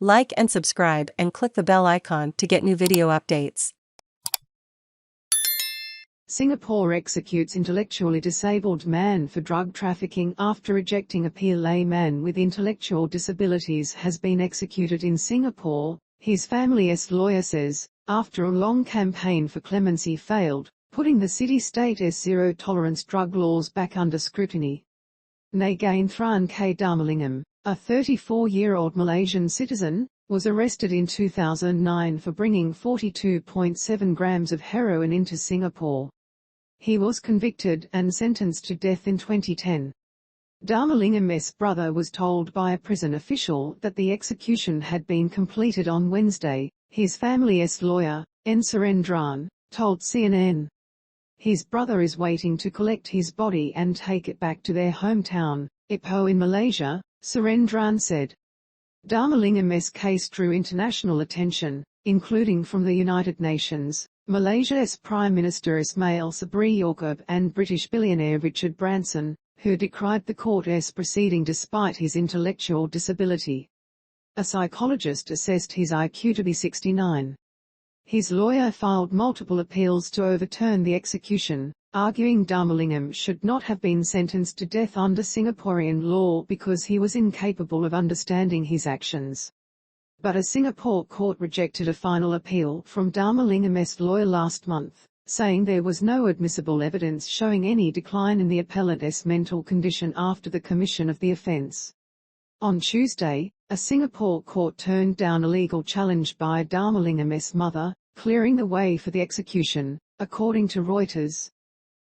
Like and subscribe and click the bell icon to get new video updates. Singapore executes intellectually disabled man for drug trafficking after rejecting appeal. A man with intellectual disabilities has been executed in Singapore, his family's lawyer says, after a long campaign for clemency failed, putting the city-state's zero-tolerance drug laws back under scrutiny. Nagaenthran K Dharmalingam, a 34-year-old Malaysian citizen, was arrested in 2009 for bringing 42.7 grams of heroin into Singapore. He was convicted and sentenced to death in 2010. Dharmalingam's brother was told by a prison official that the execution had been completed on Wednesday, his family's lawyer, Surendran, told CNN. His brother is waiting to collect his body and take it back to their hometown, Ipoh in Malaysia, Surendran said. Dharmalingam's case drew international attention, including from the United Nations, Malaysia's Prime Minister Ismail, Sabri, Yaakob and British billionaire Richard Branson, who decried the court's proceeding despite his intellectual disability. A psychologist assessed his IQ to be 69. His lawyer filed multiple appeals to overturn the execution, arguing Dharmalingam should not have been sentenced to death under Singaporean law because he was incapable of understanding his actions. But a Singapore court rejected a final appeal from Dharmalingam's lawyer last month, saying there was no admissible evidence showing any decline in the appellant's mental condition after the commission of the offence. On Tuesday, a Singapore court turned down a legal challenge by Dharmalingam's mother, clearing the way for the execution, according to Reuters.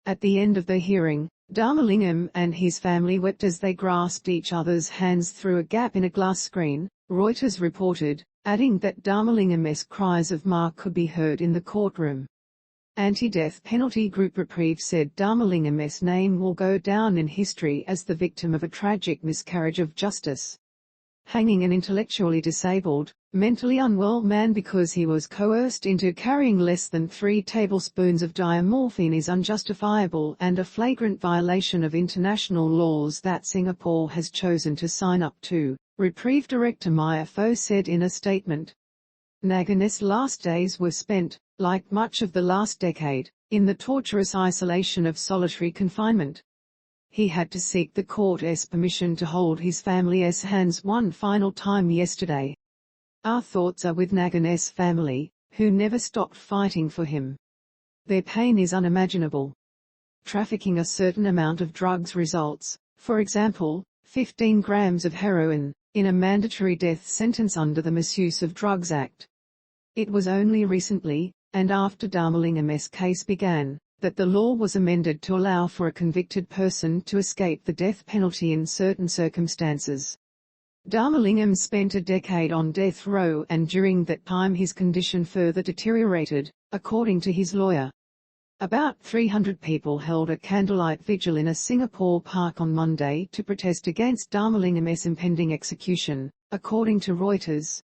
At the end of the hearing, Dharmalingam and his family wept as they grasped each other's hands through a gap in a glass screen, Reuters reported, adding that Dharmalingam's cries of "Ma" could be heard in the courtroom. Anti-death penalty group Reprieve said Dharmalingam's name will go down in history as the victim of a tragic miscarriage of justice. Hanging an intellectually disabled, mentally unwell man because he was coerced into carrying less than 3 tablespoons of diamorphine is unjustifiable and a flagrant violation of international laws that Singapore has chosen to sign up to, Reprieve director Maya Foa said in a statement. Nagaenthran's last days were spent, like much of the last decade, in the torturous isolation of solitary confinement. He had to seek the court's permission to hold his family's hands one final time yesterday. Our thoughts are with Nagaenthran's family, who never stopped fighting for him. Their pain is unimaginable. Trafficking a certain amount of drugs results, for example, 15 grams of heroin, in a mandatory death sentence under the Misuse of Drugs Act. It was only recently, and after Dharmalingam's case began, that the law was amended to allow for a convicted person to escape the death penalty in certain circumstances. Dharmalingam spent a decade on death row and during that time his condition further deteriorated, according to his lawyer. About 300 people held a candlelight vigil in a Singapore park on Monday to protest against Dharmalingam's impending execution, according to Reuters.